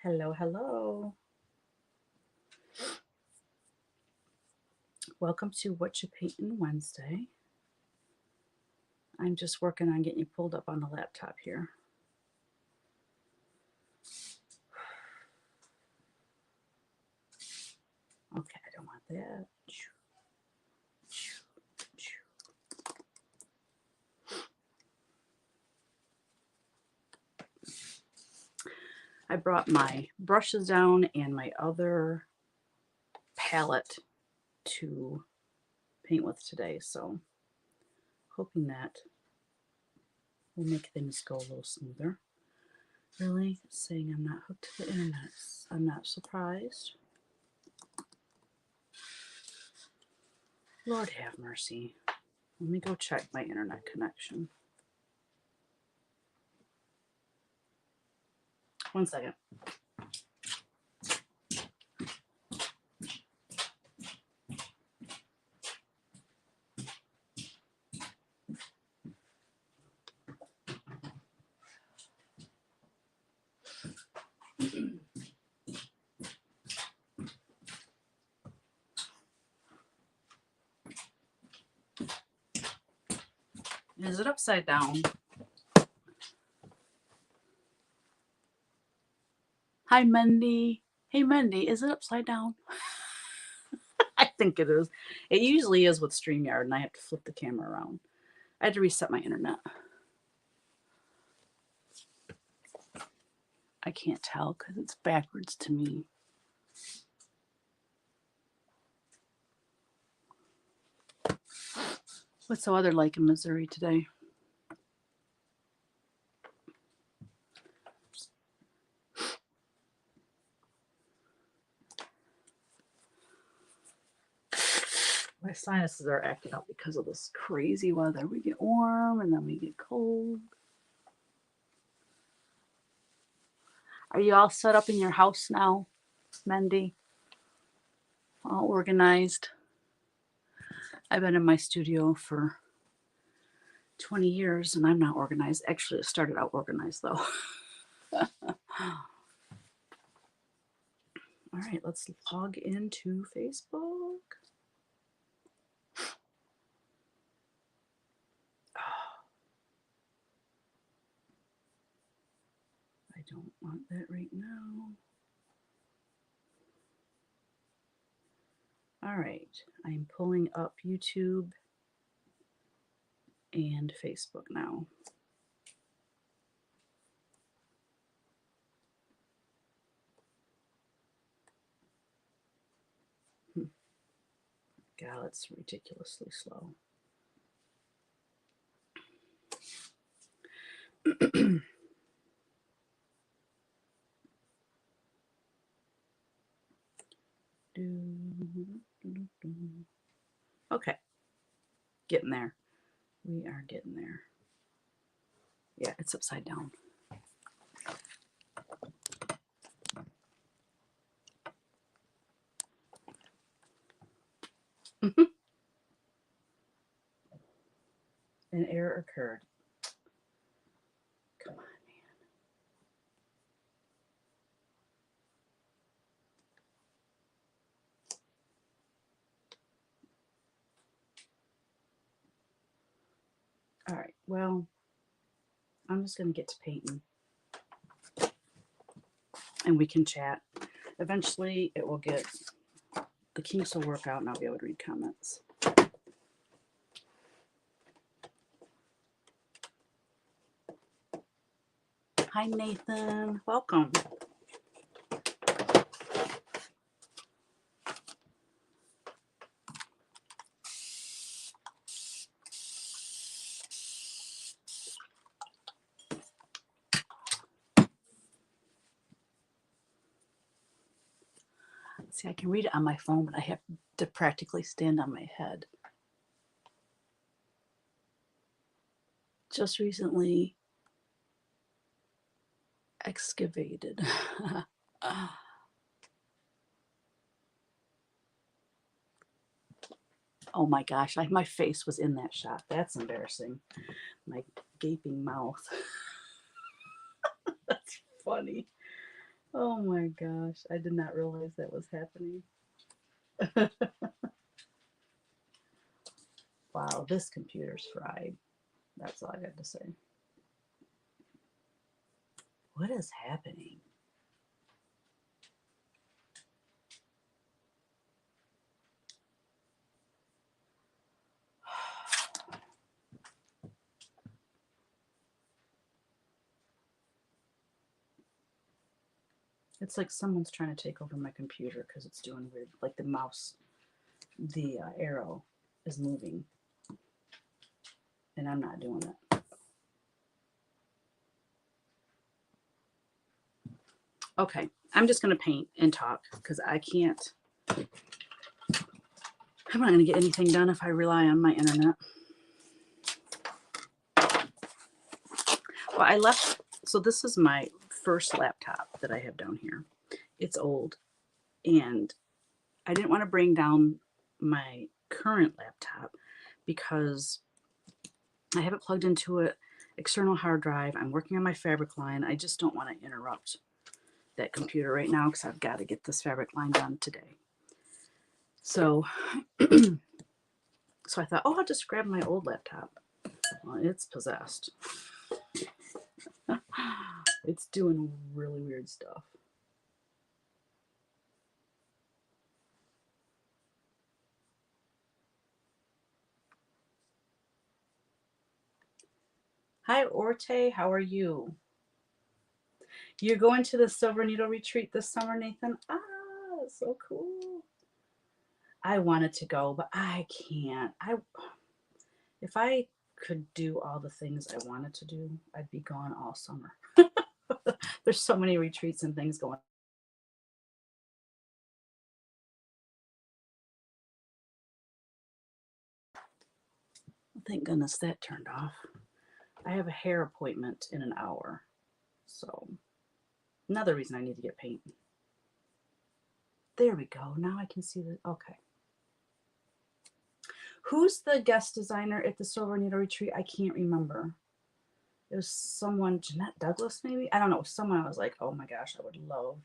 Hello, hello. Welcome to Whatcha Paintin Wednesday. I'm just working on getting you pulled up on the laptop here. Okay, I don't want that. I brought my brushes down and my other palette to paint with today, so hoping that will make things go a little smoother. Really saying I'm not hooked to the internet. I'm not surprised. Lord have mercy. Let me go check my internet connection. 1 second. Is it upside down? Hi, Mendy. Hey, Mendy, is it upside down? I think it is. It usually is with StreamYard, and I have to flip the camera around. I had to reset my internet. I can't tell because it's backwards to me. What's the weather like in Missouri today? My sinuses are acting up because of this crazy weather. We get warm and then we get cold. Are you all set up in your house now, Mendy? All organized? I've been in my studio for 20 years and I'm not organized. Actually, it started out organized though. All right, let's log into Facebook. I don't want that right now. All right, I'm pulling up YouTube and Facebook now. God, it's ridiculously slow. Okay, getting there. We are getting there. Yeah, it's upside down. An error occurred. Come on, man. All right, well, I'm just going to get to painting. And we can chat. Eventually, it will get, the kinks will work out and I'll be able to read comments. Hi, Nathan. Welcome. See, I can read it on my phone, but I have to practically stand on my head. Just recently excavated. Oh my gosh, my face was in that shot. That's embarrassing. My gaping mouth. That's funny. Oh my gosh, I did not realize that was happening. Wow, this computer's fried. That's all I got to say. What is happening? It's like someone's trying to take over my computer because it's doing weird. Like the mouse, the arrow is moving, and I'm not doing it. Okay, I'm just going to paint and talk because I can't. I'm not going to get anything done if I rely on my internet. Well, I left. So this is my first laptop that I have down here. It's old, and I didn't want to bring down my current laptop because I have it plugged into an external hard drive. I'm working on my fabric line. I just don't want to interrupt that computer right now because I've got to get this fabric line done today. So, so I thought, oh, I'll just grab my old laptop. Well, it's possessed. It's doing really weird stuff. Hi, Orte. How are you? You're going to the Silver Needle Retreat this summer, Nathan? Ah, so cool. I wanted to go, but I can't. If I could do all the things I wanted to do, I'd be gone all summer. There's so many retreats and things going on. Thank goodness that turned off. I have a hair appointment in an hour. So another reason I need to get paint. There we go. Now I can see the, okay. Who's the guest designer at the Silver Needle Retreat? I can't remember. It was someone, Jeanette Douglas maybe? I don't know. Someone I was like, oh my gosh, I would love,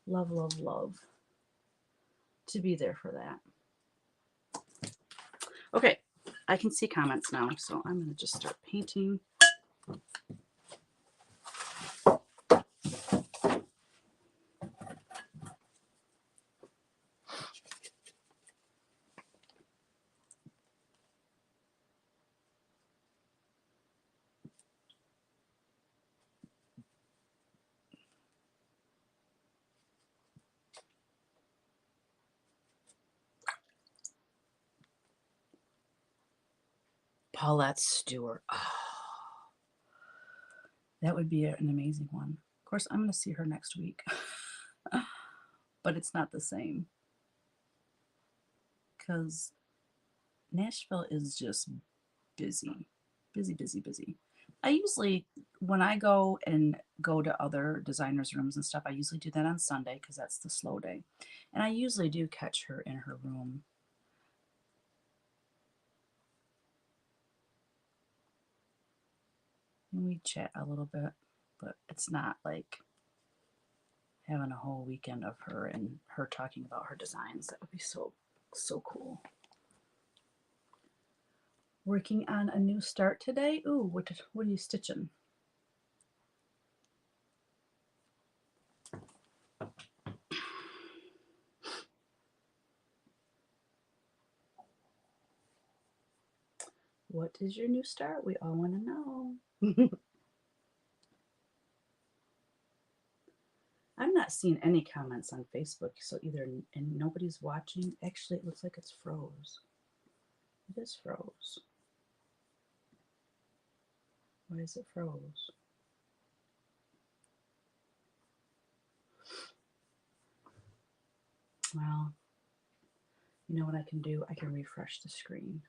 love, love, love to be there for that. Okay, I can see comments now, so I'm going to just start painting. Paulette Stewart. Oh, that would be an amazing one. Of course, I'm going to see her next week, but it's not the same because Nashville is just busy, busy, busy, busy. I usually, when I go to other designers' rooms and stuff, I usually do that on Sunday because that's the slow day. And I usually do catch her in her room. And we chat a little bit, but it's not like having a whole weekend of her and her talking about her designs. That would be so, so cool. Working on a new start today. Ooh, what are you stitching? What is your new start? We all want to know. I'm not seeing any comments on Facebook, so either and nobody's watching. Actually, it looks like it's froze. It is froze. Why is it froze? Well, you know what I can do? I can refresh the screen.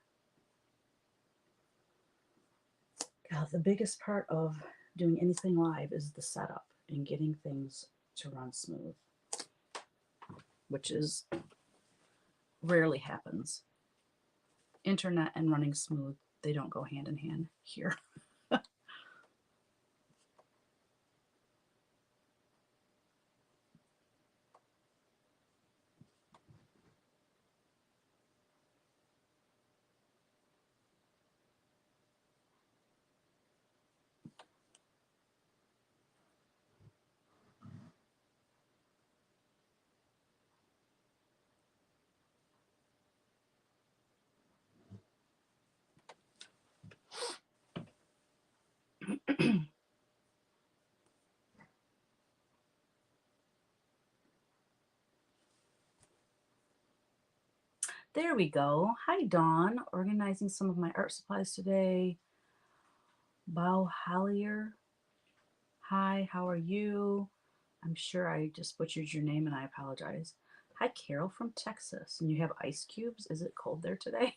God, the biggest part of doing anything live is the setup and getting things to run smooth, which is rarely happens. Internet and running smooth, they don't go hand in hand here. There we go. Hi, Dawn. Organizing some of my art supplies today. Bao Hallier. Hi, how are you? I'm sure I just butchered your name and I apologize. Hi, Carol from Texas. And you have ice cubes? Is it cold there today?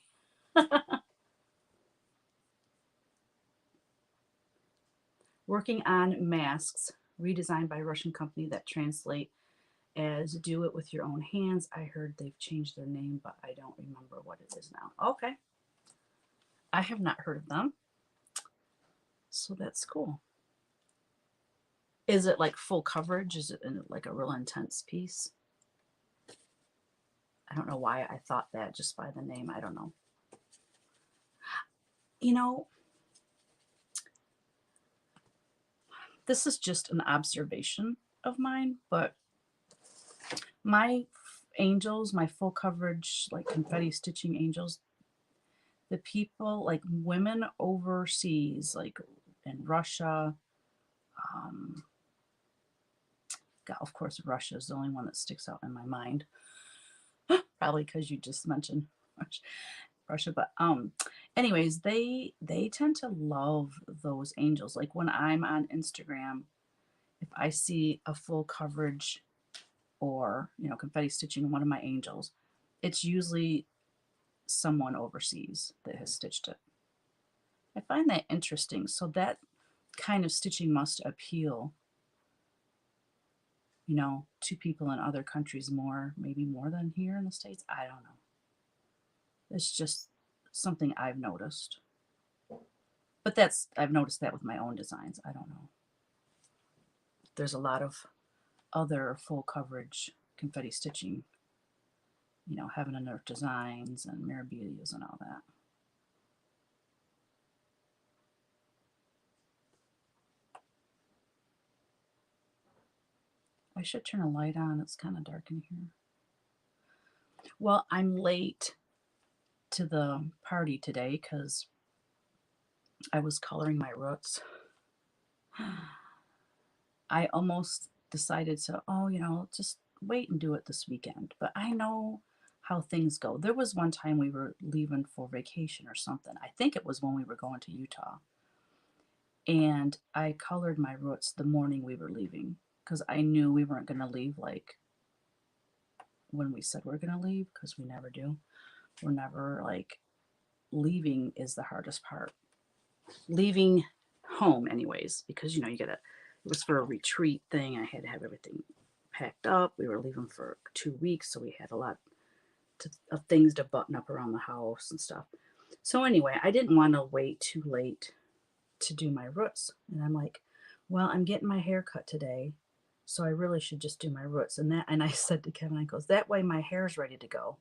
Working on masks, redesigned by a Russian company that translate as do it with your own hands. I heard they've changed their name, but I don't remember what it is now. Okay. I have not heard of them. So that's cool. Is it like full coverage? Is it like a real intense piece? I don't know why I thought that just by the name. I don't know. You know, this is just an observation of mine, but my angels, my full coverage, like confetti stitching angels, the people, like women overseas, like in Russia, God, of course, Russia is the only one that sticks out in my mind. Probably because you just mentioned Russia, but anyways, they tend to love those angels. Like when I'm on Instagram, if I see a full coverage or confetti stitching one of my angels, it's usually someone overseas that has stitched it. I find that interesting. So that kind of stitching must appeal, to people in other countries more, maybe more than here in the States. I don't know. It's just something I've noticed. But I've noticed that with my own designs. I don't know. There's a lot of other full coverage confetti stitching, Heaven and Earth Designs and Mirabilias and all that. I should turn a light on. It's kind of dark in here. Well, I'm late to the party today because I was coloring my roots. I almost decided to, just wait and do it this weekend. But I know how things go. There was one time we were leaving for vacation or something. I think it was when we were going to Utah. And I colored my roots the morning we were leaving because I knew we weren't going to leave like when we said we're going to leave, because we never do. We're never like, leaving is the hardest part. Leaving home anyways, because you gotta, it was for a retreat thing. I had to have everything packed up. We were leaving for 2 weeks, so we had a lot of things to button up around the house and stuff. So anyway, I didn't want to wait too late to do my roots. And I'm like, well, I'm getting my hair cut today, so I really should just do my roots. And I said to Kevin, I goes, that way my hair's ready to go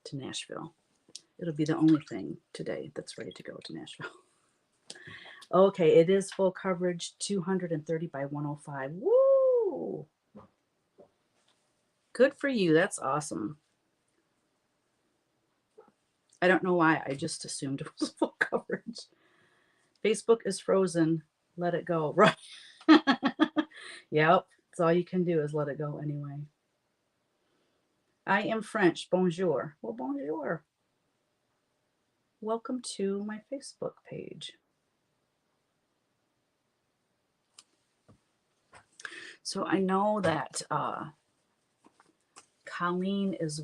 to Nashville. It'll be the only thing today that's ready to go to Nashville. Okay, it is full coverage, 230 by 105. Woo! Good for you. That's awesome. I don't know why. I just assumed it was full coverage. Facebook is frozen. Let it go. Right. Yep. That's all you can do is let it go anyway. I am French. Bonjour. Well, bonjour. Welcome to my Facebook page. So I know that Colleen is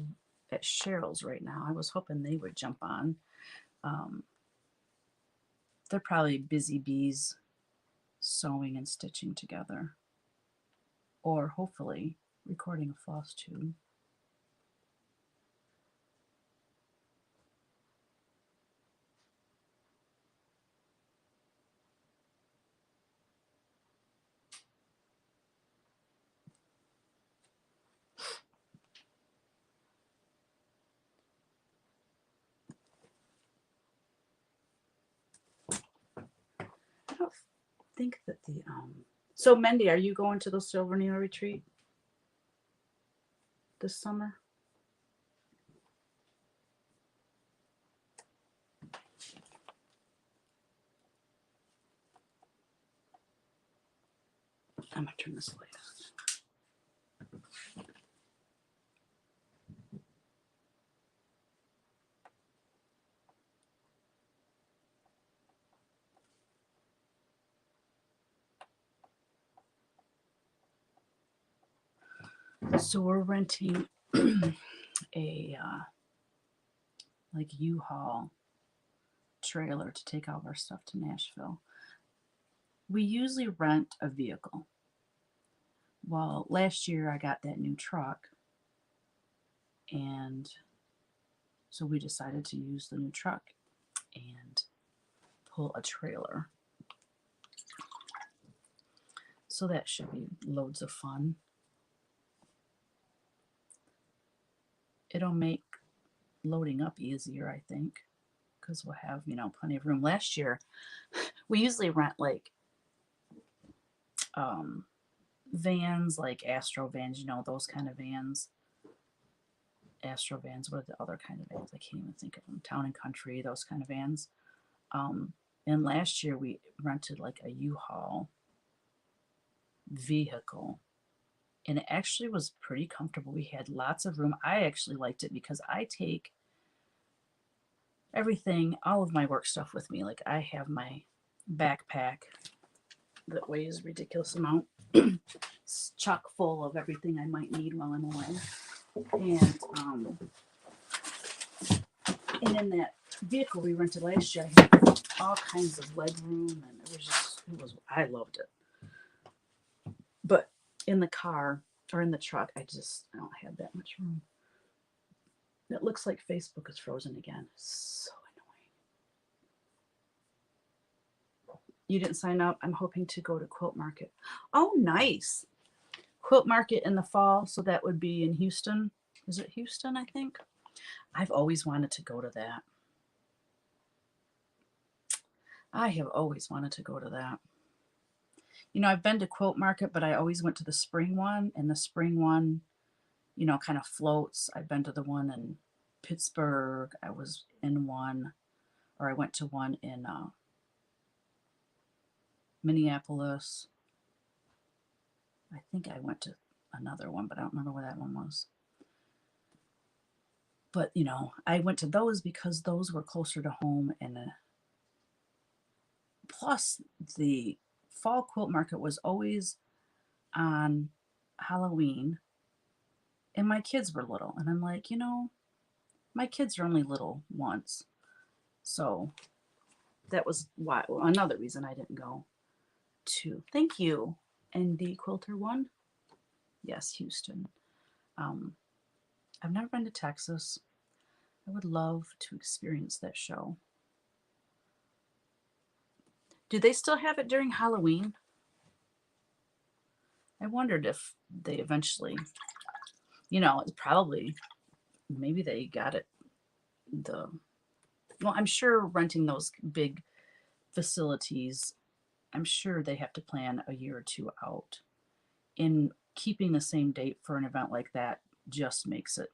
at Cheryl's right now. I was hoping they would jump on. They're probably busy bees sewing and stitching together, or hopefully recording a floss tube. I don't think that the so Mendy, are you going to the Silvernino retreat this summer? I'm gonna turn this light on. So we're renting a like U-Haul trailer to take all of our stuff to Nashville. We usually rent a vehicle. Well, last year I got that new truck, and so we decided to use the new truck and pull a trailer. So that should be loads of fun. It'll make loading up easier, I think, because we'll have, plenty of room. Last year, we usually rent like vans, like Astro vans, those kind of vans. Astro vans, what are the other kind of vans? I can't even think of them. Town and Country, those kind of vans. And last year we rented like a U-Haul vehicle, and it actually was pretty comfortable. We had lots of room. I actually liked it because I take everything, all of my work stuff with me. Like I have my backpack that weighs a ridiculous amount. It's chock full of everything I might need while I'm away. And in that vehicle we rented last year, I had all kinds of leg room, and I loved it. But in the car or in the truck, I don't have that much room. It looks like Facebook is frozen again. So annoying. You didn't sign up? I'm hoping to go to Quilt Market. Oh, nice. Quilt Market in the fall, so that would be in Houston. Is it Houston, I think? I've always wanted to go to that. I have always wanted to go to that. I've been to Quilt Market, but I always went to the spring one, and the spring one, kind of floats. I've been to the one in Pittsburgh. I was in one, or I went to one in Minneapolis. I think I went to another one, but I don't remember where that one was. But, I went to those because those were closer to home, and plus the fall quilt market was always on Halloween, and my kids were little, and I'm like, my kids are only little once, so that was another reason I didn't go to. Thank you. And the quilter one, yes, Houston. I've never been to Texas. I would love to experience that show. Do they still have it during Halloween? I wondered if they eventually, it's probably, maybe they got it. Well, I'm sure renting those big facilities, I'm sure they have to plan a year or two out. In keeping the same date for an event like that just makes it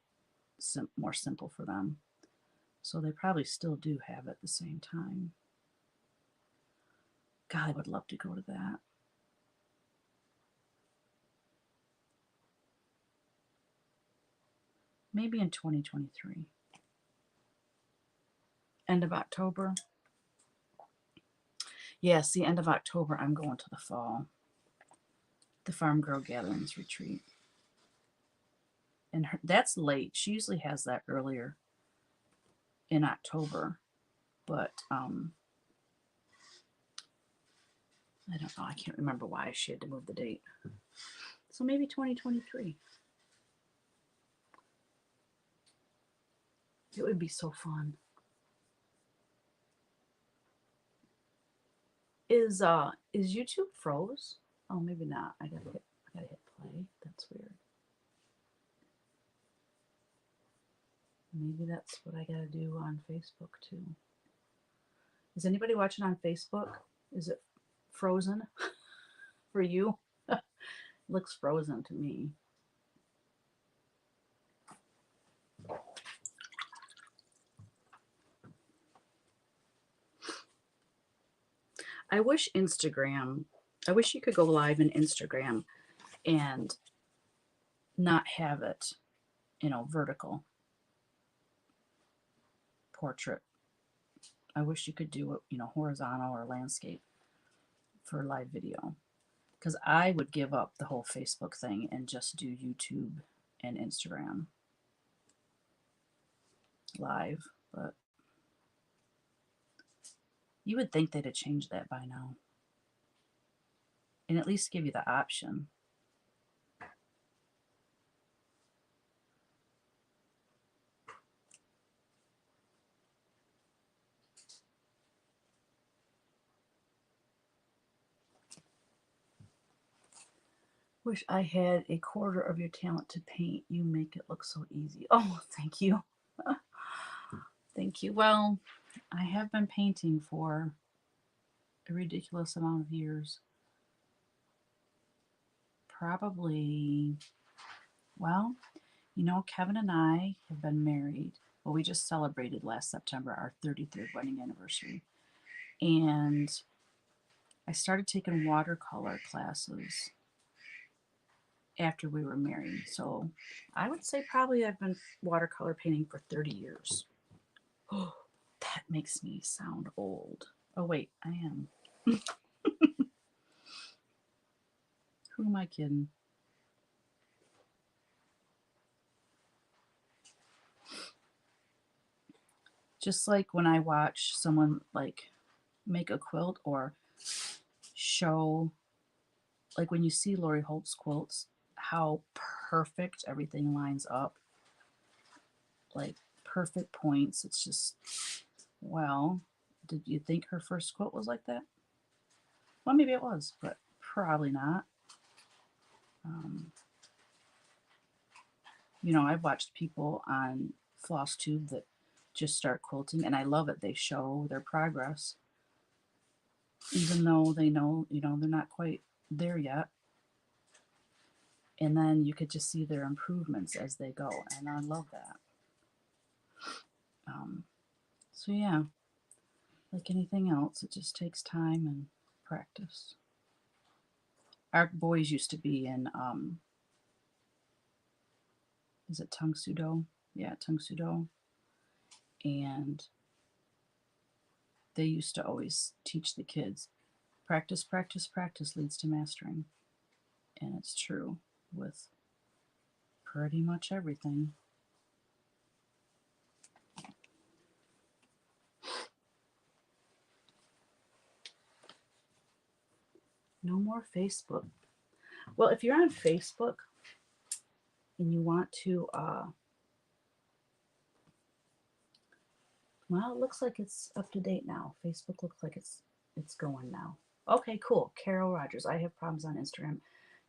more simple for them. So they probably still do have it at the same time. God, I would love to go to that. Maybe in 2023. End of October. Yeah, see, end of October, I'm going to the fall. The Farm Girl Gatherings Retreat. And that's late. She usually has that earlier in October. But I don't know. I can't remember why she had to move the date. So maybe 2023. It would be so fun. Is YouTube froze? Oh, maybe not. I gotta hit play. That's weird. Maybe that's what I gotta do on Facebook too. Is anybody watching on Facebook? Is it frozen for you? Looks frozen to me. I wish you could go live in Instagram and not have it, vertical portrait. I wish you could do it, horizontal or landscape for live video. because I would give up the whole Facebook thing and just do YouTube and Instagram live, but you would think they'd have changed that by now and at least give you the option. Wish I had a quarter of your talent to paint. You make it look so easy. Oh, thank you. Thank you. Well, I have been painting for a ridiculous amount of years. Probably, well, you know, Kevin and I have been married. Well, we just celebrated last September our 33rd wedding anniversary. And I started taking watercolor classes after we were married. So I would say probably I've been watercolor painting for 30 years. Oh, that makes me sound old. Oh, wait, I am. Who am I kidding? Just like when I watch someone like make a quilt or show, like when you see Lori Holt's quilts, how perfect everything lines up, like perfect points. It's just, well, did you think her first quilt was like that? Well, maybe it was, but probably not. You know, I've watched people on FlossTube that just start quilting, and I love it. They show their progress, even though they know, you know, they're not quite there yet. And then you could just see their improvements as they go, and I love that. So yeah, like anything else, it just takes time and practice. Our boys used to be in, is it Tung Sudo? Yeah, Tung Sudo. And they used to always teach the kids, practice, practice, practice leads to mastering. And it's true with pretty much everything. No more Facebook. Well, if you're on Facebook and you want to, well, it looks like it's up to date now. Facebook looks like it's going now. Okay, cool. Carol Rogers. I have problems on Instagram.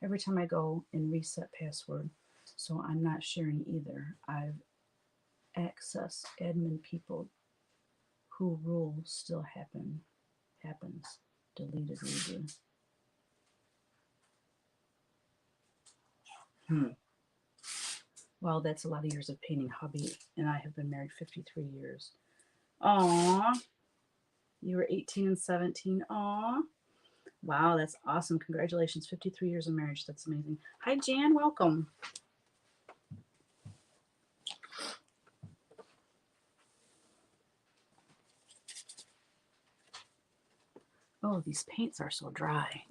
Every time I go and reset password, so I'm not sharing either. I've accessed admin people who rule still happens. Deleted redo. Well, that's a lot of years of painting. Hubby and I have been married 53 years. Aw. You were 18 and 17. Aw. Wow, that's awesome. Congratulations. 53 years of marriage. That's amazing. Hi, Jan. Welcome. Oh, these paints are so dry.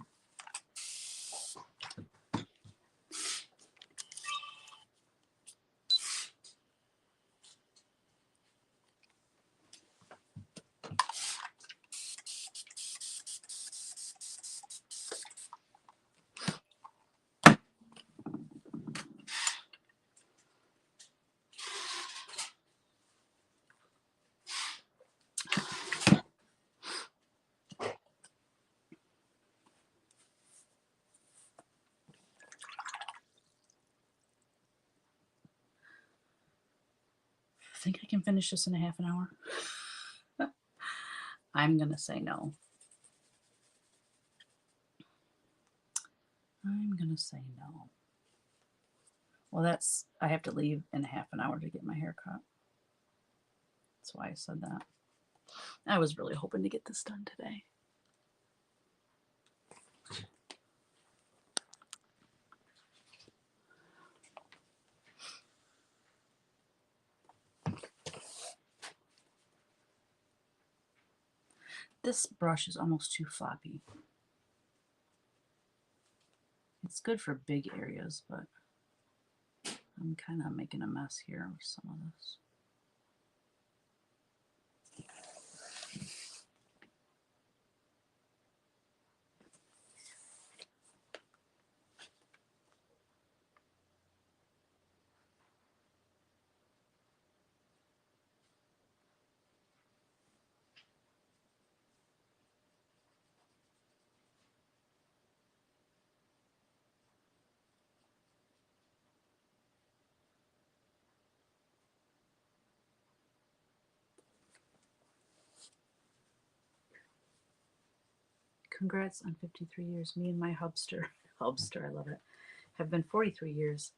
Think I can finish this in a half an hour? I'm going to say no. I'm going to say no. Well, I have to leave in a half an hour to get my hair cut. That's why I said that. I was really hoping to get this done today. This brush is almost too floppy. It's good for big areas, but I'm kind of making a mess here with some of this. Congrats on 53 years. Me and my hubster, hubster, I love it, have been 43 years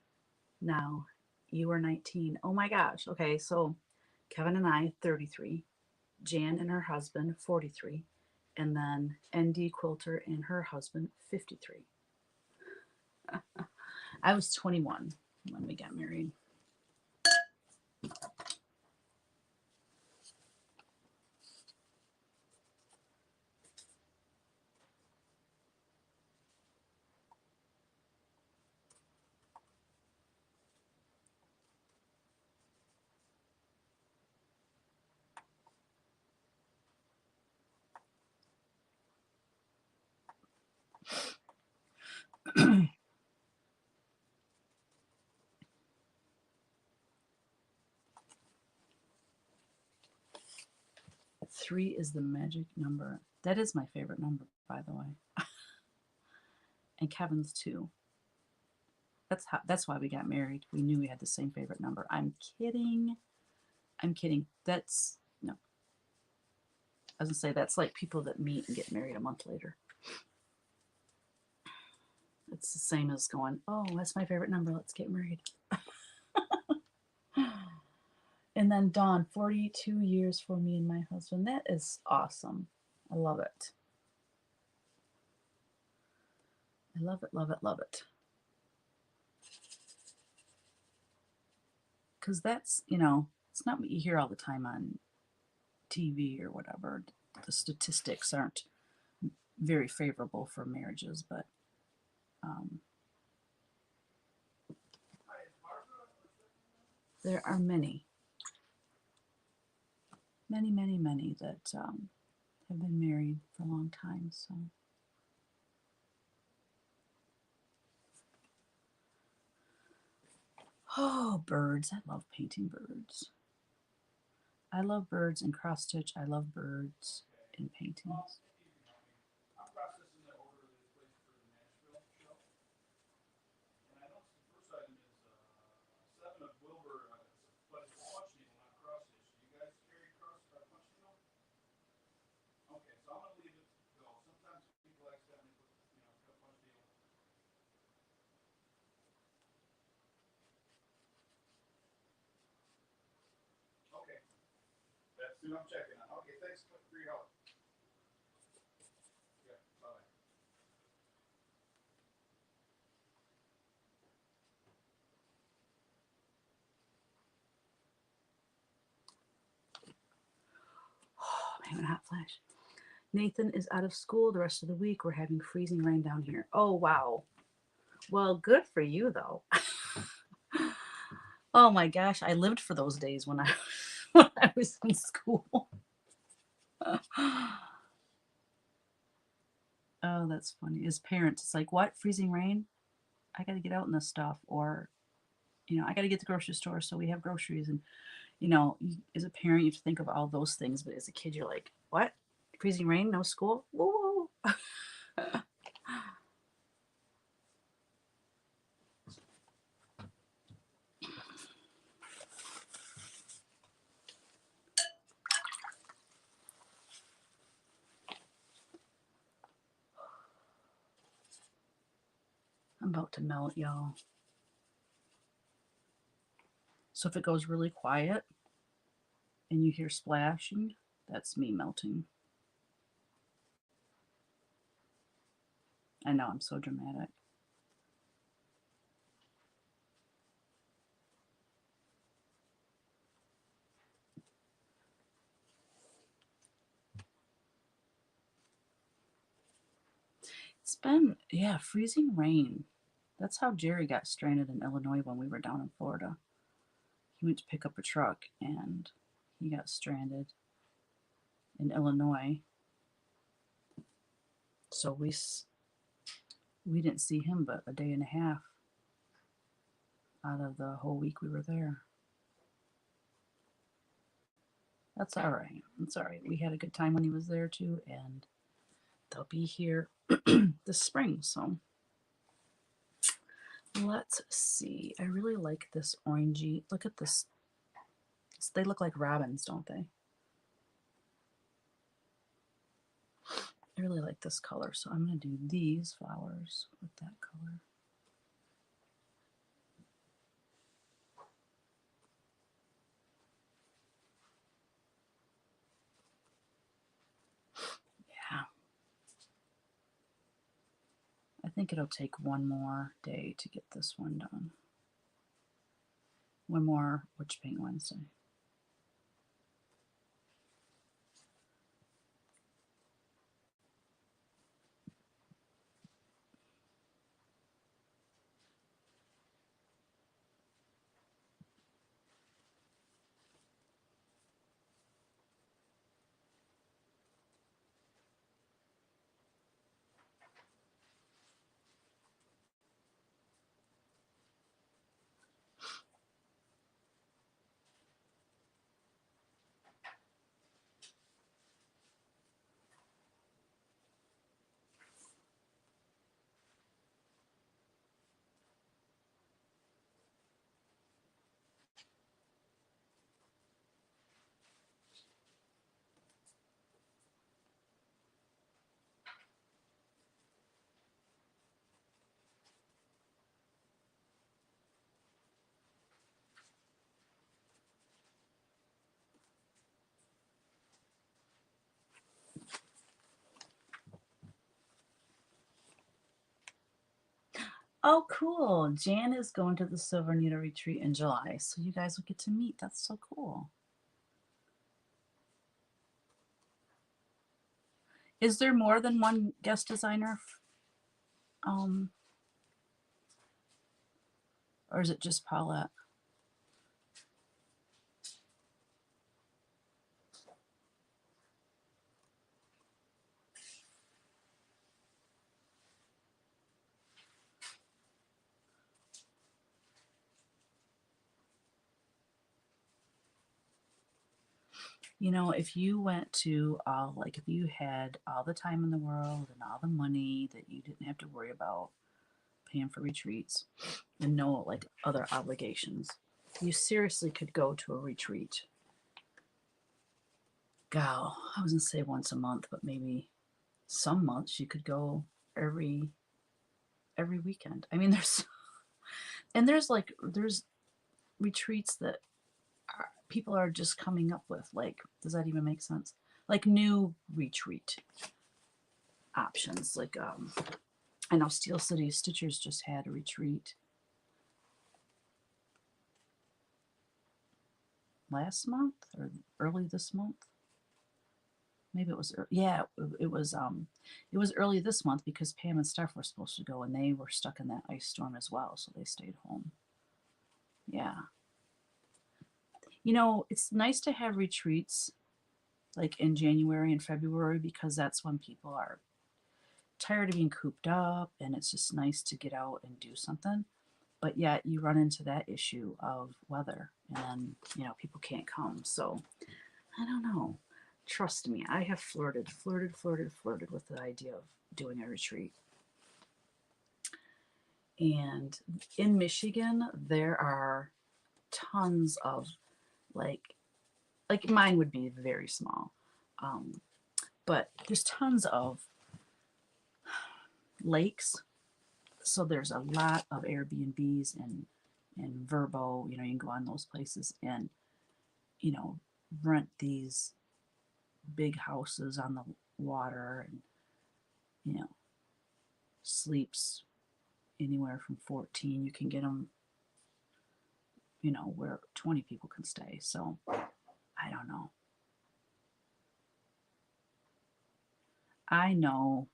now. You were 19. Oh my gosh. Okay, so Kevin and I, 33. Jan and her husband, 43. And then ND Quilter and her husband, 53. I was 21 when we got married. Three is the magic number. That is my favorite number, by the way. And Kevin's too. That's why we got married. We knew we had the same favorite number. I'm kidding. I'm kidding. That's no. I was gonna say that's like people that meet and get married a month later. It's the same as going, oh, that's my favorite number. Let's get married. And then Dawn, 42 years for me and my husband. That is awesome. I love it. I love it, love it, love it. Because that's, it's not what you hear all the time on TV or whatever. The statistics aren't very favorable for marriages, but there are many that have been married for a long time. So, oh, birds! I love painting birds. I love birds in cross stitch. I love birds in paintings. That's who I'm checking on. Okay, thanks for your help. Yeah, bye-bye. Oh, I'm having a hot flash. Nathan is out of school the rest of the week. We're having freezing rain down here. Oh, wow. Well, good for you, though. Oh my gosh, I lived for those days when I when I was in school. Oh, that's funny. As parents, it's like, what? Freezing rain? I got to get out in this stuff. Or, I got to get to the grocery store so we have groceries. And, as a parent, you have to think of all those things. But as a kid, you're like, what? Freezing rain? No school? Woo! I'm about to melt, y'all. So if it goes really quiet and you hear splashing, that's me melting. I know, I'm so dramatic. It's been, yeah, freezing rain. That's how Jerry got stranded in Illinois when we were down in Florida. He went to pick up a truck and he got stranded in Illinois. So we didn't see him but a day and a half out of the whole week we were there. That's all right. It's all right. We had a good time when he was there too, and they'll be here this spring. So let's see. I really like this orangey. Look at this. They look like robins, don't they? I really like this color, so I'm going to do these flowers with that color. Yeah. I think it'll take one more day to get this one done. One more Witch Paint Wednesday. Oh, cool. Jan is going to the Silver Needle Retreat in July, so you guys will get to meet. That's so cool. Is there more than one guest designer? Um, or is it just Paulette? You know, if you went to all, like, if you had all the time in the world and all the money that you didn't have to worry about paying for retreats and no, like, other obligations, you seriously could go to a retreat. Gal, I was gonna say once a month, but maybe some months you could go every weekend. I mean, there's retreats that people are just coming up with. Like, does that even make sense? Like new retreat options. Like, I know Steel City Stitchers just had a retreat last month or early this month. Maybe it was, yeah, it was early this month because Pam and Steph were supposed to go and they were stuck in that ice storm as well, so they stayed home. Yeah. You know, it's nice to have retreats like in January and February because that's when people are tired of being cooped up and it's just nice to get out and do something. But yet you run into that issue of weather and then, you know, people can't come. So I don't know. Trust me, I have flirted with the idea of doing a retreat. And in Michigan, there are tons of like mine would be very small, but there's tons of lakes. So there's a lot of Airbnbs and Verbo. You know, you can go on those places and, you know, rent these big houses on the water and, you know, sleeps anywhere from 14. You can get them, you know, where 20 people can stay. So I don't know. I know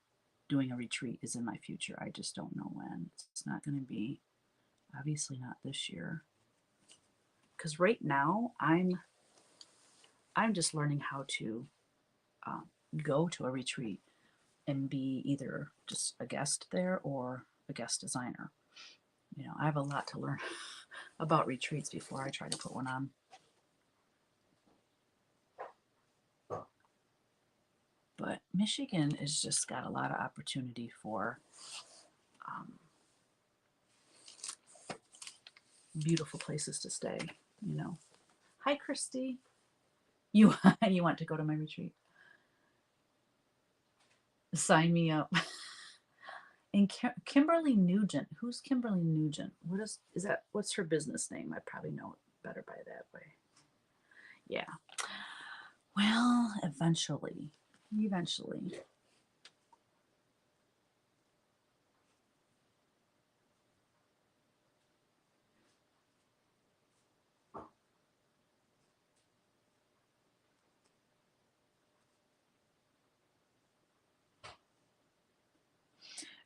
doing a retreat is in my future. I just don't know when. It's not going to be, obviously not this year. Because right now I'm just learning how to um, go to a retreat and be either just a guest there or a guest designer. You know, I have a lot to learn about retreats before I try to put one on. But Michigan has just got a lot of opportunity for um, beautiful places to stay. You know, hi Christy, you you want to go to my retreat? Sign me up. And Kimberly Nugent, who's Kimberly Nugent? What is that? What's her business name? I probably know it better by that way. Yeah. Well, eventually. Eventually.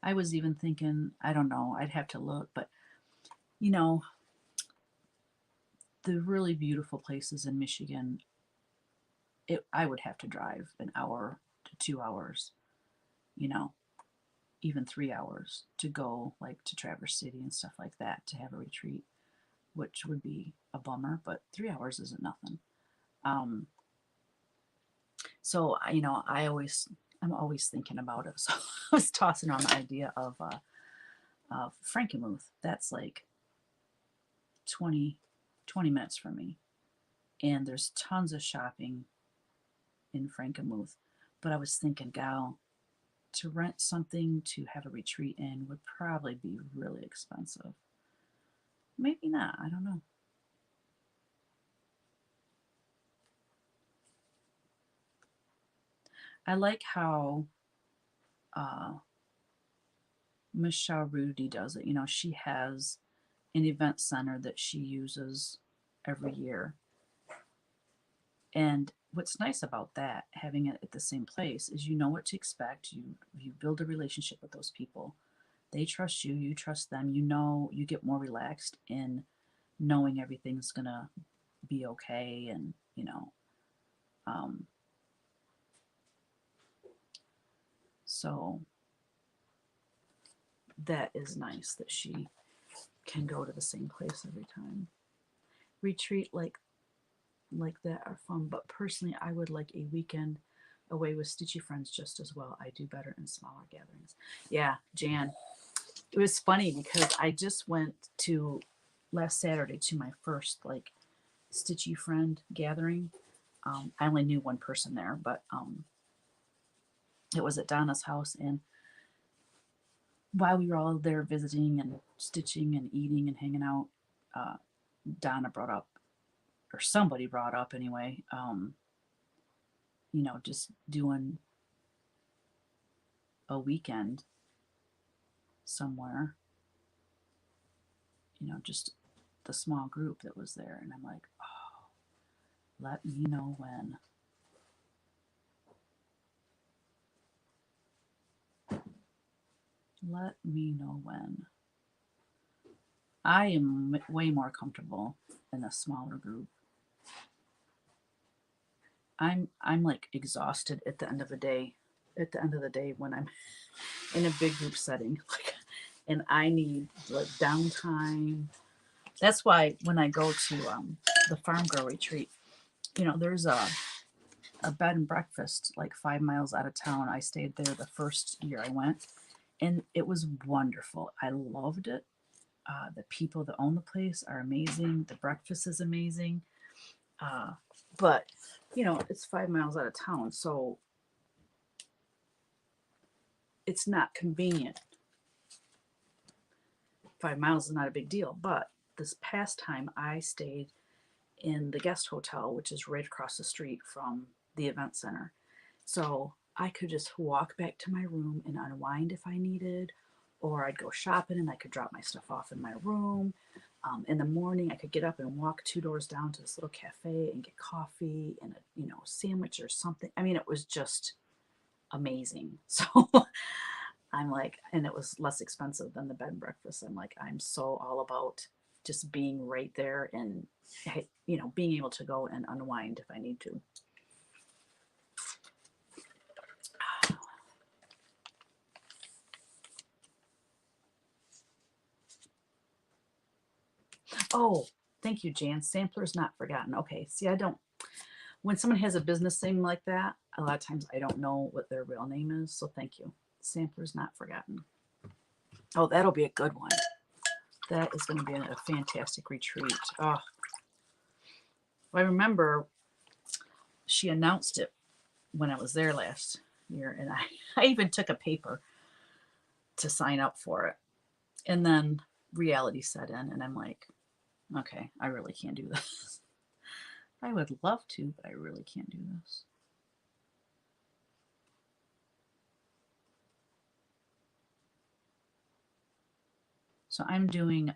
I was even thinking, I don't know, I'd have to look, but you know, the really beautiful places in Michigan, I would have to drive an hour to 2 hours, you know, even 3 hours to go like to Traverse City and stuff like that to have a retreat, which would be a bummer, but 3 hours isn't nothing. Um, so you know, I'm always thinking about it. So I was tossing around the idea of Frankenmuth. That's like 20 minutes from me, and there's tons of shopping in Frankenmuth. But I was thinking, gal, to rent something to have a retreat in would probably be really expensive. Maybe not. I don't know. I like how uh, Michelle Rudy does it. You know, she has an event center that she uses every year. And what's nice about that, having it at the same place, is you know what to expect. You build a relationship with those people. They trust you, you trust them. You know, you get more relaxed in knowing everything's gonna be okay, and you know, um, so that is nice that she can go to the same place every time. Retreat like that are fun, but personally, I would like a weekend away with stitchy friends just as well. I do better in smaller gatherings. Yeah, Jan. It was funny because I just went to last Saturday to my first like stitchy friend gathering. I only knew one person there, but it was at Donna's house, and while we were all there visiting and stitching and eating and hanging out, uh, Donna brought up, or somebody brought up anyway, you know, just doing a weekend somewhere, you know, just the small group that was there. And I'm like, oh, let me know when. Let me know when. I am way more comfortable in a smaller group. I'm like exhausted at the end of the day. At the end of the day, when I'm in a big group setting, like, and I need like downtime. That's why when I go to the farm girl retreat, you know, there's a bed and breakfast like 5 miles out of town. I stayed there the first year I went, and it was wonderful. I loved it. The people that own the place are amazing. The breakfast is amazing. Uh, but you know, it's 5 miles out of town, so it's not convenient. 5 miles is not a big deal. But this past time, I stayed in the guest hotel, which is right across the street from the event center. So I could just walk back to my room and unwind if I needed, or I'd go shopping and I could drop my stuff off in my room. In the morning, I could get up and walk 2 doors down to this little cafe and get coffee and a sandwich or something. I mean, it was just amazing. So I'm like, and it was less expensive than the bed and breakfast. I'm like, I'm so all about just being right there and, being able to go and unwind if I need to. Oh, thank you, Jan. Sampler's not forgotten. Okay, see, I don't, when someone has a business name like that, a lot of times I don't know what their real name is. So thank you. Sampler's not forgotten. Oh, that'll be a good one. That is going to be a fantastic retreat. Oh, I remember she announced it when I was there last year, and I even took a paper to sign up for it. And then reality set in, and I'm like, okay, I really can't do this. I would love to, but I really can't do this. So I'm doing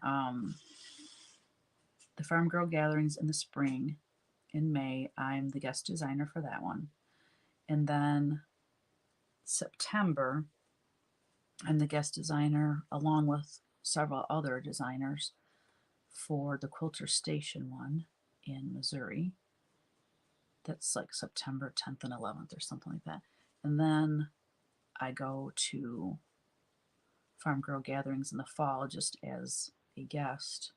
the Farm Girl Gatherings in the spring. In May, I'm the guest designer for that one. And then September, I'm the guest designer along with several other designers for the Quilter Station one in Missouri. That's like September 10th and 11th or something like that. And then I go to Farm Girl Gatherings in the fall just as a guest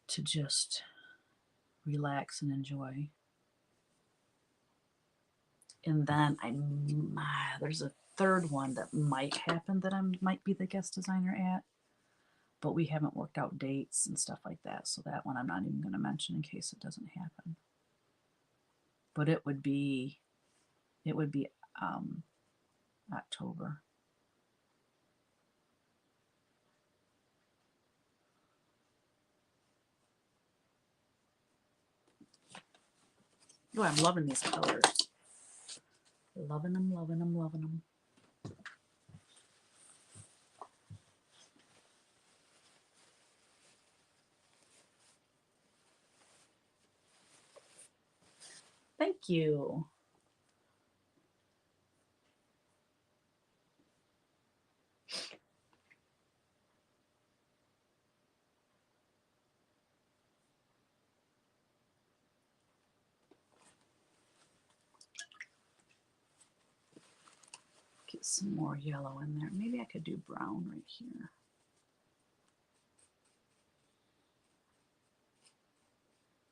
to just relax and enjoy. And then there's a third one that might happen that I might be the guest designer at, but we haven't worked out dates and stuff like that. So that one I'm not even going to mention in case it doesn't happen. But it would be October. Oh, I'm loving these colors. Loving them, loving them, loving them. Thank you. Get some more yellow in there. Maybe I could do brown right here.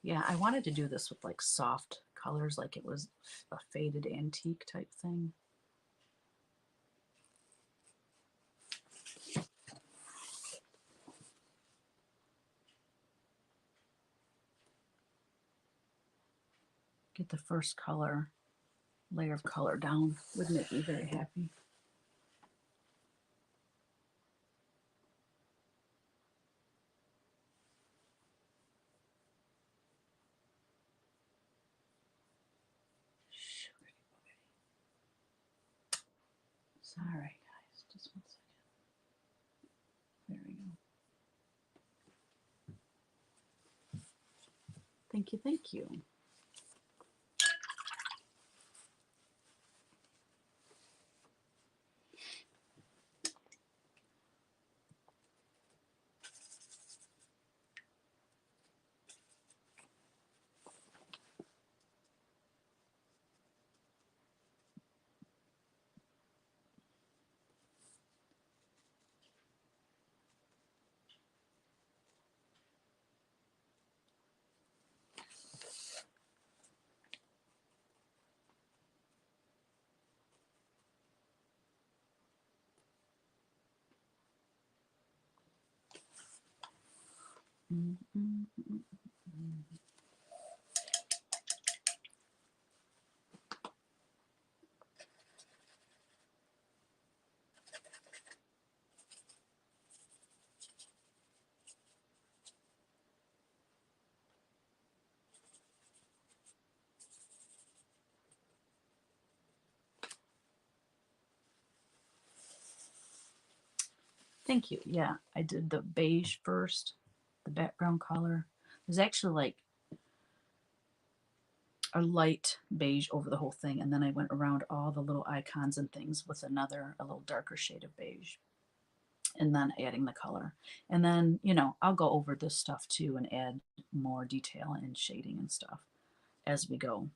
Yeah, I wanted to do this with like soft colors, like it was a faded antique type thing. Get the first layer of color down would make me very happy. Sorry, guys, just 1 second. There we go. Thank you, thank you. Thank you. Yeah, I did the beige first, the background color. There's actually like a light beige over the whole thing, and then I went around all the little icons and things with a little darker shade of beige, and then adding the color. And then, I'll go over this stuff too and add more detail and shading and stuff as we go.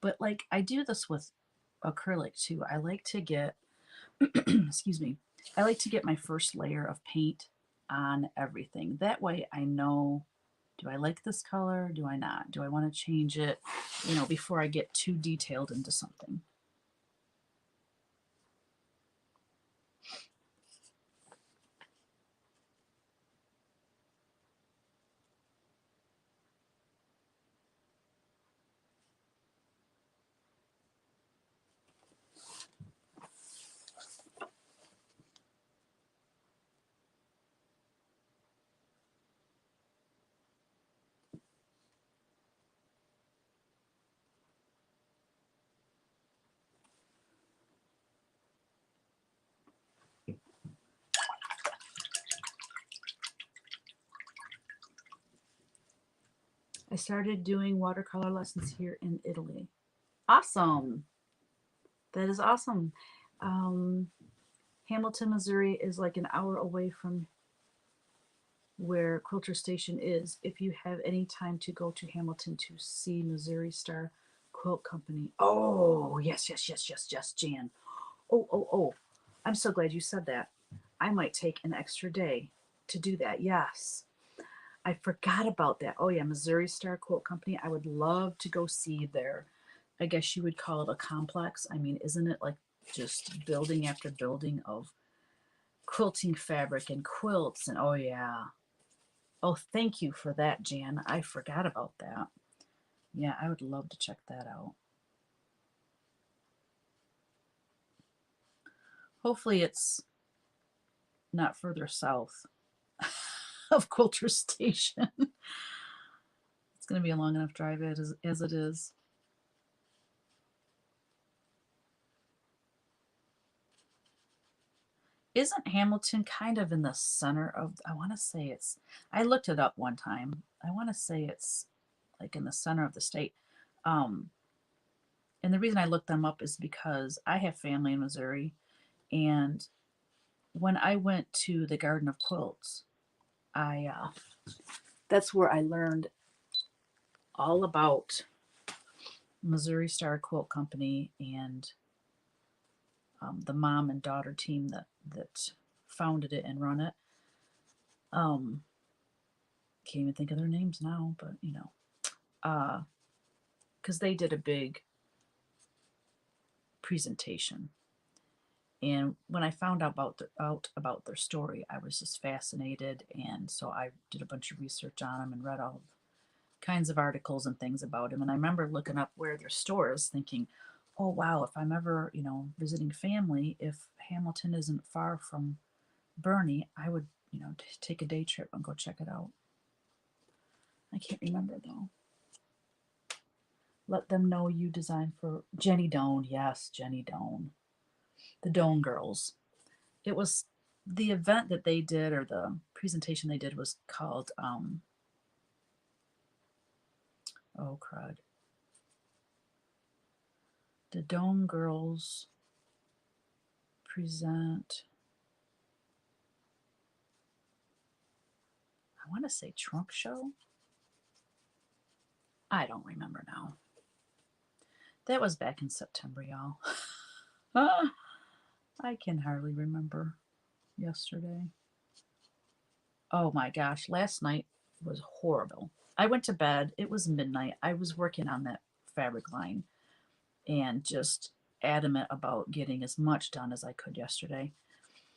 But like I do this with acrylic too. I like to get, excuse me, I like to get my first layer of paint on everything. That way I know, do I like this color? Do I not? Do I want to change it, before I get too detailed into something. I started doing watercolor lessons here in Italy. Awesome. That is awesome. Um, Hamilton, Missouri is like an hour away from where Quilter Station is. If you have any time to go to Hamilton to see Missouri Star Quilt Company. Oh, yes, yes, yes, yes, yes, Jan. Oh, oh, oh. I'm so glad you said that. I might take an extra day to do that. Yes. I forgot about that. Oh, yeah, Missouri Star Quilt Company. I would love to go see their, I guess you would call it a complex. I mean, isn't it like just building after building of quilting fabric and quilts? And oh, yeah. Oh, thank you for that, Jan. I forgot about that. Yeah, I would love to check that out. Hopefully it's not further south of Quilter Station. It's going to be a long enough drive as it is. Isn't Hamilton kind of in the center of, I want to say it's, I looked it up one time. I want to say it's like in the center of the state. Um, and the reason I looked them up is because I have family in Missouri. And when I went to the Garden of Quilts, that's where I learned all about Missouri Star Quilt Company and the mom and daughter team that founded it and run it. Can't even think of their names now, but because they did a big presentation, and when I found out about their story, I was just fascinated, and so I did a bunch of research on them and read all kinds of articles and things about them. And I remember looking up where their store is, thinking, oh wow, if I'm ever visiting family, if Hamilton isn't far from Bernie, I would take a day trip and go check it out. I can't remember though. Let them know you design for Jenny Doan. Yes, Jenny Doan. The Doan Girls. It was the event that they did, or the presentation they did, was called oh crud. The Doan Girls present, I want to say Trunk Show. I don't remember now. That was back in September, y'all. I can hardly remember yesterday. Oh my gosh, last night was horrible. I went to bed. It was midnight. I was working on that fabric line and just adamant about getting as much done as I could yesterday.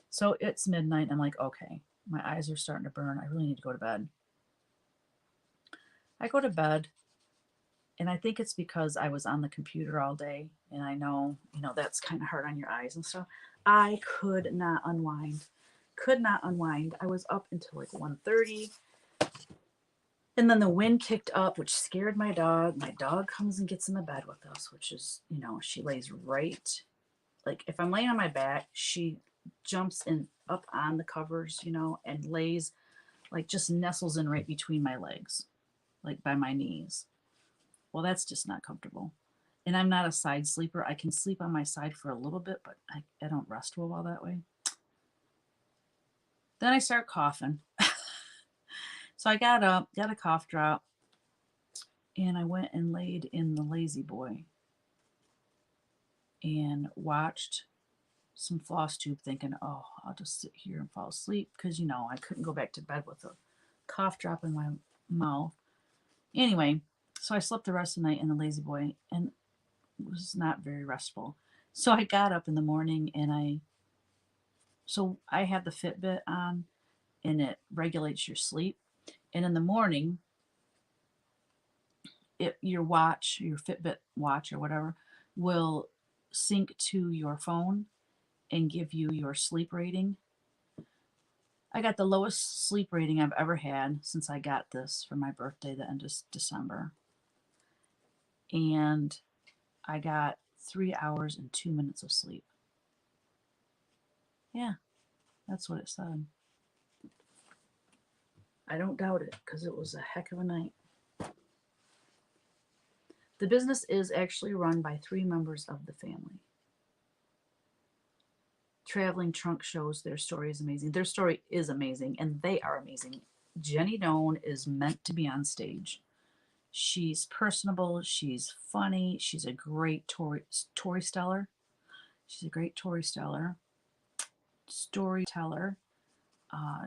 So it's midnight. I'm like, okay, my eyes are starting to burn. I really need to go to bed. I go to bed, and I think it's because I was on the computer all day, and I know, that's kind of hard on your eyes and stuff. I could not unwind. Could not unwind. I was up until like 1:30. And then the wind kicked up, which scared my dog. My dog comes and gets in the bed with us, which is, she lays right, like if I'm laying on my back, she jumps in up on the covers, and lays like just nestles in right between my legs, like by my knees. Well, that's just not comfortable. And I'm not a side sleeper. I can sleep on my side for a little bit, but I don't rest well that way. Then I start coughing. So I got up, got a cough drop, and I went and laid in the lazy boy and watched some floss tube thinking, oh, I'll just sit here and fall asleep because, I couldn't go back to bed with a cough drop in my mouth. Anyway, so I slept the rest of the night in the lazy boy and it was not very restful. So I got up in the morning and I had the Fitbit on and it regulates your sleep. And in the morning, your watch, your Fitbit watch or whatever, will sync to your phone and give you your sleep rating. I got the lowest sleep rating I've ever had since I got this for my birthday, the end of December. And I got 3 hours and 2 minutes of sleep. Yeah, that's what it said. I don't doubt it because it was a heck of a night. The business is actually run by 3 members of the family. Traveling Trunk shows their story is amazing. Their story is amazing, and they are amazing. Jenny Doan is meant to be on stage. She's personable. She's funny. She's a great storyteller. She's a great storyteller.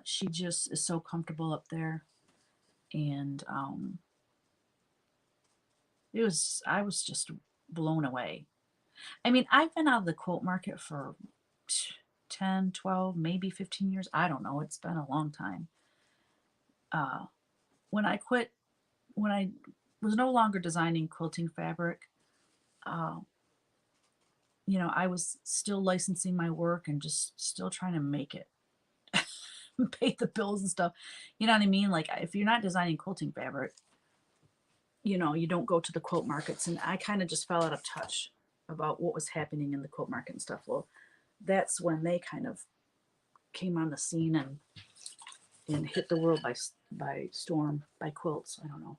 She just is so comfortable up there, and I was just blown away. I mean, I've been out of the quilt market for 10, 12, maybe 15 years. I don't know. It's been a long time. When I quit, when I was no longer designing quilting fabric, uh, I was still licensing my work and just still trying to make it, pay the bills and stuff. You know what I mean? Like if you're not designing quilting fabric, you don't go to the quilt markets. And I kind of just fell out of touch about what was happening in the quilt market and stuff. Well, that's when they kind of came on the scene and hit the world by storm by quilts. I don't know.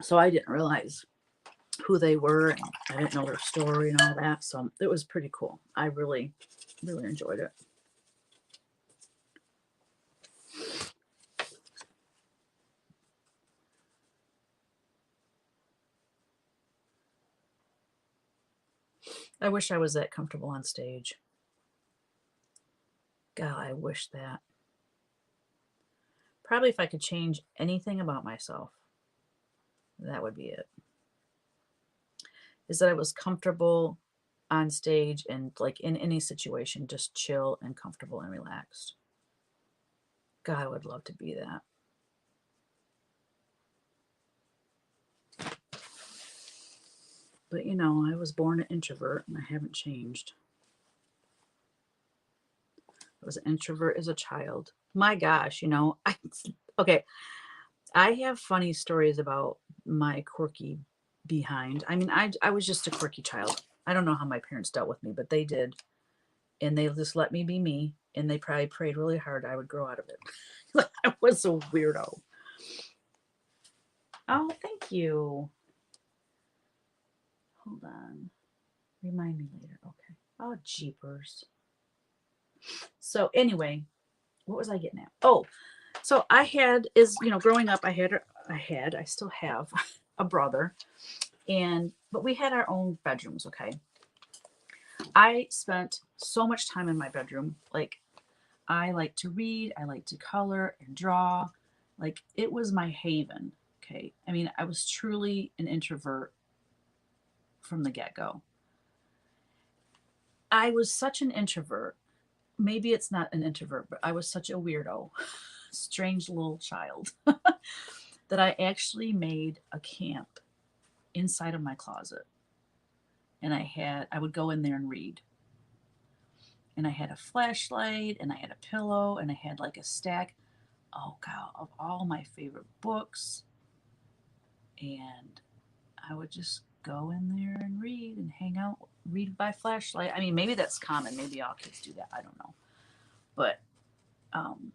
So I didn't realize who they were, and I didn't know their story and all that. So it was pretty cool. I really, really enjoyed it. I wish I was that comfortable on stage. God, I wish that. Probably if I could change anything about myself, that would be it. Is that I was comfortable on stage and like in any situation, just chill and comfortable and relaxed. God, I would love to be that. But I was born an introvert and I haven't changed. I was an introvert as a child. My gosh, okay. I have funny stories about my quirky behind. I mean, I was just a quirky child. I don't know how my parents dealt with me, but they did. And they just let me be me. And they probably prayed really hard I would grow out of it. I was a weirdo. Oh, thank you. Hold on. Remind me later. Okay. Oh, jeepers. So anyway, what was I getting at? Oh, so growing up, I still have a brother, but we had our own bedrooms. Okay. I spent so much time in my bedroom. Like, I like to read, I like to color and draw. Like, it was my haven. Okay. I mean, I was truly an introvert from the get go. I was such an introvert. Maybe it's not an introvert, but I was such a weirdo, strange little child that I actually made a camp inside of my closet. And I would go in there and read. And I had a flashlight and I had a pillow and I had like a stack, oh God, of all my favorite books. And I would just go in there and read and hang out, read by flashlight. I mean, maybe that's common. Maybe all kids do that. I don't know. But um,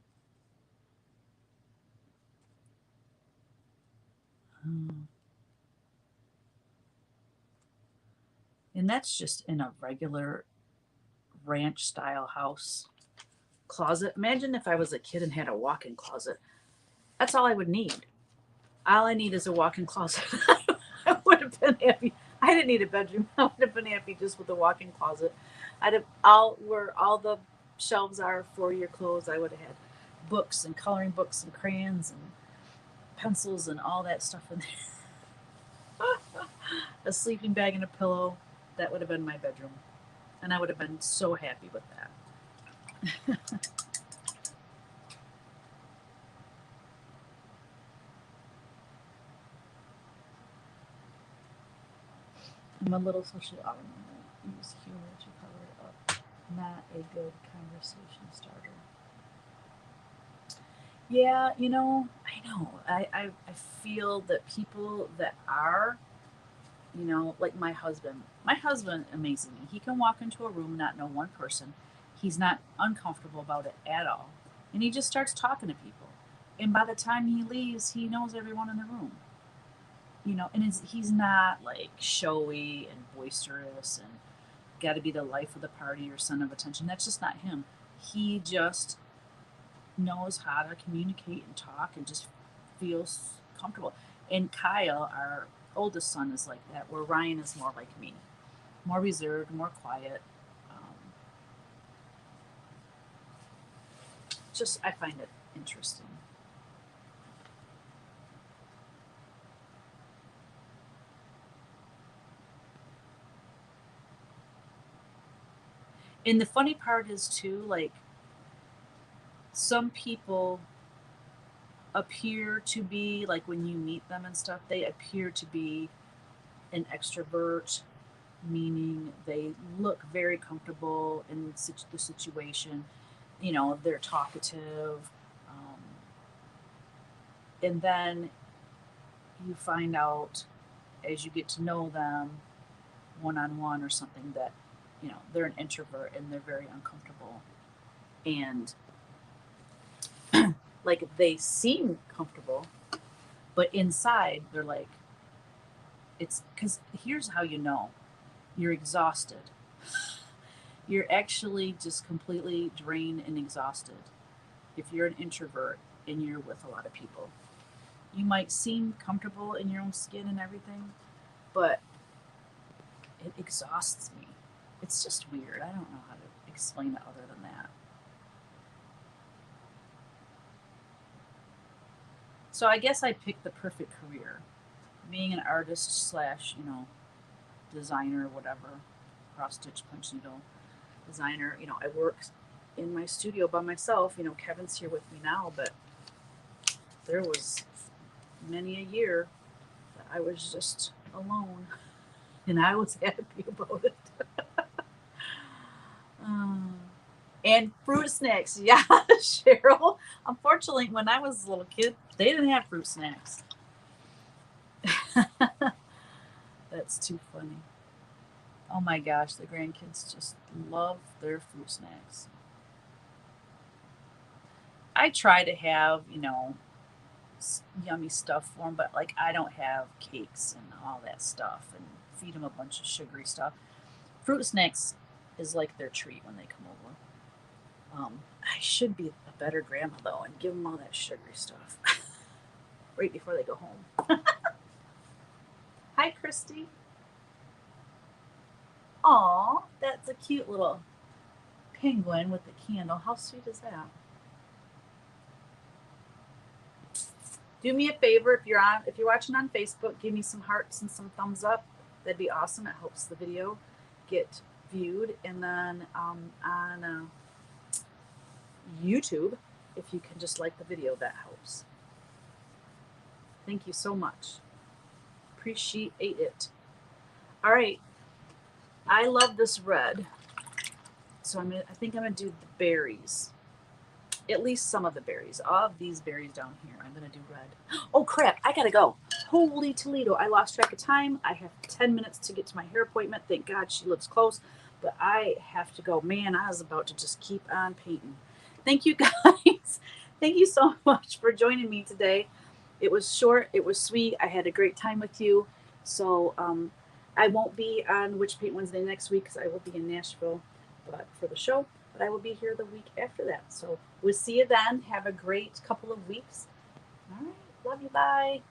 and that's just in a regular ranch style house closet. Imagine if I was a kid and had a walk-in closet. That's all I would need. All I need is a walk-in closet. I would have been happy. I didn't need a bedroom. I would have been happy just with a walk-in closet. I'd have all where all the shelves are for your clothes. I would have had books and coloring books and crayons and pencils and all that stuff in there. A sleeping bag and a pillow. That would have been my bedroom, and I would have been so happy with that. I'm a little social ornament. Use humor to cover it up. Not a good conversation starter. Yeah, I know. I feel that people that are, like my husband. My husband amazes me. He can walk into a room, not know one person. He's not uncomfortable about it at all. And he just starts talking to people. And by the time he leaves, he knows everyone in the room. And he's not like showy and boisterous and got to be the life of the party or son of attention. That's just not him. He just knows how to communicate and talk and just feels comfortable. And Kyle, our oldest son, is like that, where Ryan is more like me, more reserved, more quiet. Um, just, I find it interesting. And the funny part is, too, like, some people appear to be, like, when you meet them and stuff, they appear to be an extrovert, meaning they look very comfortable in the situation. They're talkative. Um, and then you find out as you get to know them one on one or something that, they're an introvert and they're very uncomfortable. And like they seem comfortable, but inside they're like, it's because here's how you're exhausted. You're actually just completely drained and exhausted if you're an introvert and you're with a lot of people. You might seem comfortable in your own skin and everything, but it exhausts me. It's just weird. I don't know how to explain it other than that. So I guess I picked the perfect career. Being an artist slash, designer, whatever, cross stitch, punch needle designer. I work in my studio by myself. Kevin's here with me now, but there was many a year that I was just alone, and I was happy about it. Um, and fruit snacks, yeah, Cheryl. Unfortunately, when I was a little kid, they didn't have fruit snacks. That's too funny. Oh my gosh, the grandkids just love their fruit snacks. I try to have, yummy stuff for them, but like I don't have cakes and all that stuff and feed them a bunch of sugary stuff. Fruit snacks is like their treat when they come over. I should be a better grandma though and give them all that sugary stuff right before they go home. Hi, Christy. Aw, that's a cute little penguin with the candle. How sweet is that? Do me a favor if you're watching on Facebook, give me some hearts and some thumbs up. That'd be awesome. It helps the video get viewed. And then on YouTube, if you can just like the video, that helps. Thank you so much. Appreciate it. All right. I love this red. So I think I'm gonna do the berries. At least some of the berries. All of these berries down here, I'm gonna do red. Oh crap, I gotta go. Holy Toledo. I lost track of time. I have 10 minutes to get to my hair appointment. Thank God she lives close, but I have to go. Man, I was about to just keep on painting. Thank you guys. Thank you so much for joining me today. It was short, it was sweet. I had a great time with you. So I won't be on Witch Paint Wednesday next week because I will be in Nashville but for the show. But I will be here the week after that. So we'll see you then. Have a great couple of weeks. All right. Love you. Bye.